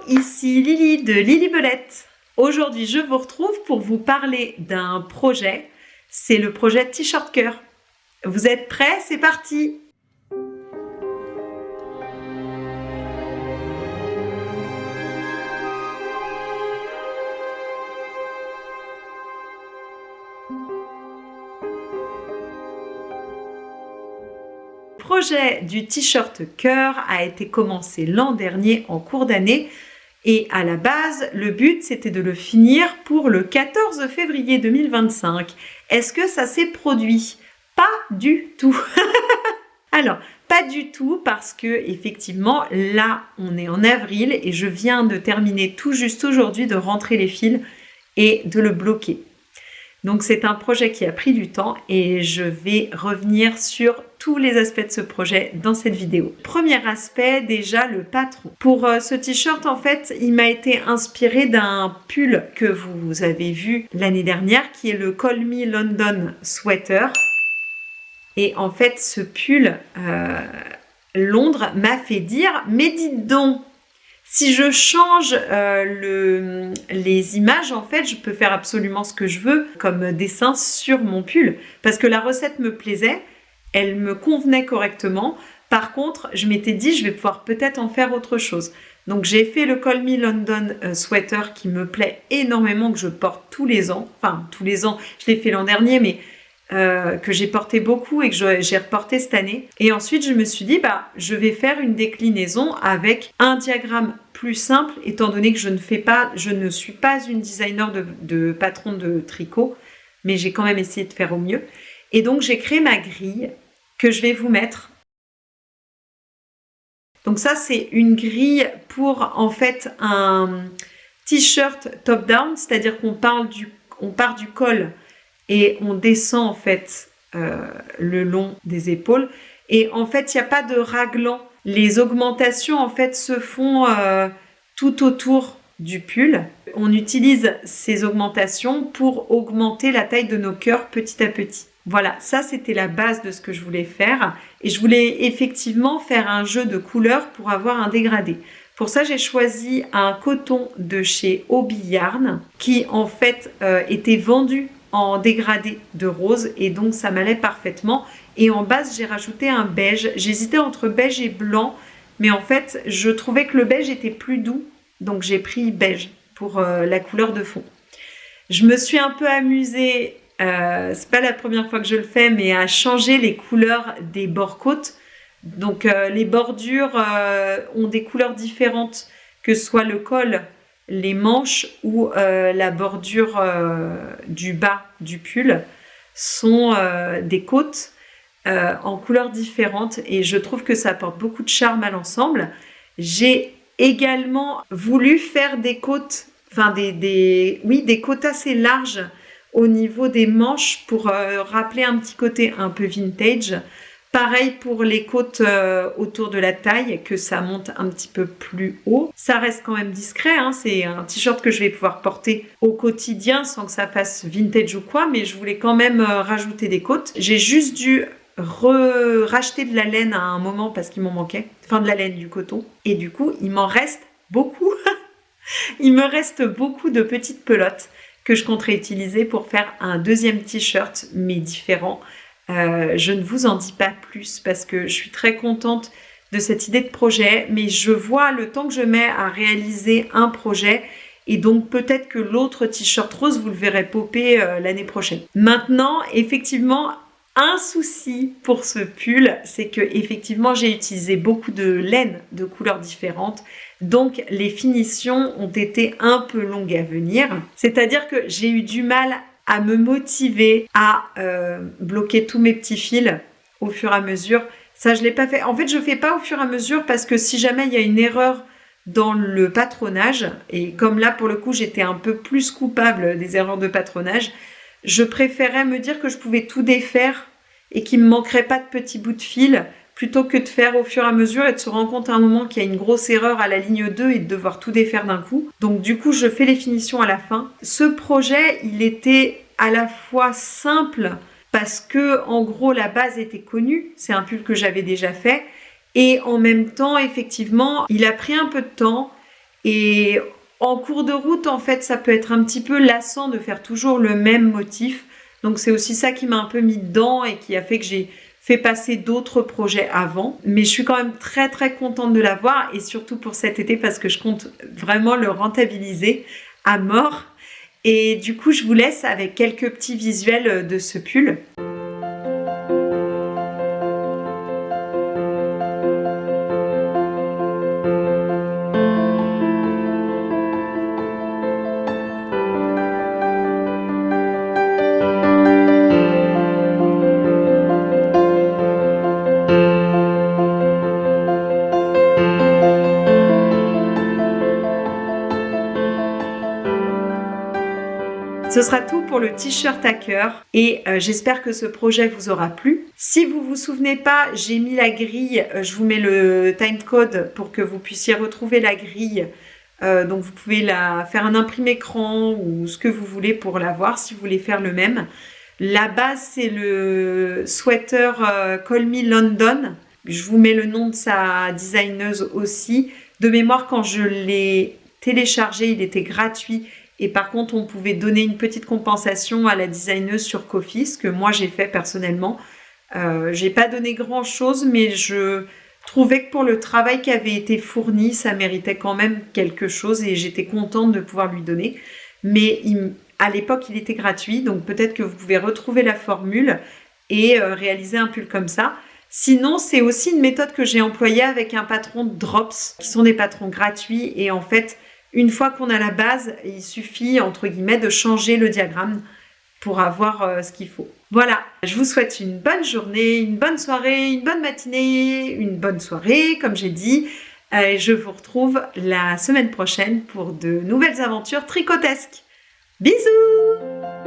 ici Lily de Lily Belette. Aujourd'hui, je vous retrouve pour vous parler d'un projet. C'est le projet T-shirt cœur. Vous êtes prêts? C'est parti! Le projet du t-shirt cœur a été commencé l'an dernier en cours d'année et à la base, le but c'était de le finir pour le 14 février 2025. Est-ce que ça s'est produit? Pas du tout. Alors, pas du tout parce que effectivement, là, on est en avril et je viens de terminer tout juste aujourd'hui de rentrer les fils et de le bloquer. Donc c'est un projet qui a pris du temps et je vais revenir sur tous les aspects de ce projet dans cette vidéo. Premier aspect, déjà le patron. Pour ce t-shirt, en fait, il m'a été inspiré d'un pull que vous avez vu l'année dernière qui est le Call Me London Sweater. Et en fait, ce pull, Londres m'a fait dire « Mais dites donc, si je change les images, en fait, je peux faire absolument ce que je veux comme dessin sur mon pull. Parce que la recette me plaisait, elle me convenait correctement. Par contre, je m'étais dit, je vais pouvoir peut-être en faire autre chose. Donc, j'ai fait le Call Me London Sweater qui me plaît énormément, que je porte tous les ans. Enfin, tous les ans, je l'ai fait l'an dernier, mais que j'ai porté beaucoup et que j'ai reporté cette année. Et ensuite, je me suis dit, je vais faire une déclinaison avec un diagramme plus simple, étant donné que je ne suis pas une designer de patron de tricot, mais j'ai quand même essayé de faire au mieux. Et donc, j'ai créé ma grille que je vais vous mettre. Donc ça, c'est une grille pour, en fait, un t-shirt top-down, c'est-à-dire qu'on part du col et on descend en fait le long des épaules. Et en fait, il n'y a pas de raglan. Les augmentations en fait se font tout autour du pull. On utilise ces augmentations pour augmenter la taille de nos cœurs petit à petit. Voilà, ça c'était la base de ce que je voulais faire. Et je voulais effectivement faire un jeu de couleurs pour avoir un dégradé. Pour ça, j'ai choisi un coton de chez Hobby Yarn qui en fait était vendu en dégradé de rose et donc ça m'allait parfaitement. Et en base, j'ai rajouté un beige. J'hésitais entre beige et blanc, mais en fait, je trouvais que le beige était plus doux, donc j'ai pris beige pour la couleur de fond. Je me suis un peu amusée, c'est pas la première fois que je le fais, mais à changer les couleurs des bords-côtes. Donc les bordures ont des couleurs différentes, que ce soit le col, les manches ou la bordure du bas du pull sont des côtes en couleurs différentes et je trouve que ça apporte beaucoup de charme à l'ensemble. J'ai également voulu faire des côtes, enfin des côtes assez larges au niveau des manches pour rappeler un petit côté un peu vintage. Pareil pour les côtes autour de la taille, que ça monte un petit peu plus haut. Ça reste quand même discret, hein. C'est un t-shirt que je vais pouvoir porter au quotidien sans que ça fasse vintage ou quoi, mais je voulais quand même rajouter des côtes. J'ai juste dû racheter de la laine à un moment parce qu'il m'en manquait, enfin de la laine, du coton. Et du coup, il m'en reste beaucoup. Il me reste beaucoup de petites pelotes que je compterai utiliser pour faire un deuxième t-shirt, mais différent. Je ne vous en dis pas plus parce que je suis très contente de cette idée de projet, mais je vois le temps que je mets à réaliser un projet et donc peut-être que l'autre t-shirt rose, vous le verrez popper l'année prochaine. Maintenant, effectivement, un souci pour ce pull, c'est que effectivement j'ai utilisé beaucoup de laine de couleurs différentes, donc les finitions ont été un peu longues à venir. C'est-à-dire que j'ai eu du mal à me motiver à bloquer tous mes petits fils au fur et à mesure. Ça, je ne l'ai pas fait. En fait, je ne fais pas au fur et à mesure parce que si jamais il y a une erreur dans le patronage, et comme là, pour le coup, j'étais un peu plus coupable des erreurs de patronage, je préférais me dire que je pouvais tout défaire et qu'il ne me manquerait pas de petits bouts de fil plutôt que de faire au fur et à mesure et de se rendre compte à un moment qu'il y a une grosse erreur à la ligne 2 et de devoir tout défaire d'un coup. Donc du coup, je fais les finitions à la fin. Ce projet, il était à la fois simple parce que en gros, la base était connue. C'est un pull que j'avais déjà fait. Et en même temps, effectivement, il a pris un peu de temps Et en cours de route, en fait, ça peut être un petit peu lassant de faire toujours le même motif. Donc c'est aussi ça qui m'a un peu mis dedans et qui a fait que j'ai fait passer d'autres projets avant. Mais je suis quand même très très contente de l'avoir et surtout pour cet été parce que je compte vraiment le rentabiliser à mort. Et du coup, je vous laisse avec quelques petits visuels de ce pull. Ce sera tout pour le t-shirt à cœur et j'espère que ce projet vous aura plu. Si vous vous souvenez pas, j'ai mis la grille, je vous mets le timecode pour que vous puissiez retrouver la grille. Donc vous pouvez faire un imprimé écran ou ce que vous voulez pour la voir si vous voulez faire le même. La base c'est le sweater Call Me London. Je vous mets le nom de sa designeuse aussi. De mémoire, quand je l'ai téléchargé, il était gratuit. Et par contre, on pouvait donner une petite compensation à la designeuse sur Ko-fi, ce que moi j'ai fait personnellement. J'ai pas donné grand chose, mais je trouvais que pour le travail qui avait été fourni, ça méritait quand même quelque chose et j'étais contente de pouvoir lui donner. Mais à l'époque, il était gratuit, donc peut-être que vous pouvez retrouver la formule et réaliser un pull comme ça. Sinon, c'est aussi une méthode que j'ai employée avec un patron de drops, qui sont des patrons gratuits et en fait, une fois qu'on a la base, il suffit, entre guillemets, de changer le diagramme pour avoir ce qu'il faut. Voilà, je vous souhaite une bonne journée, une bonne soirée, une bonne matinée, une bonne soirée, comme j'ai dit. Je vous retrouve la semaine prochaine pour de nouvelles aventures tricotesques. Bisous!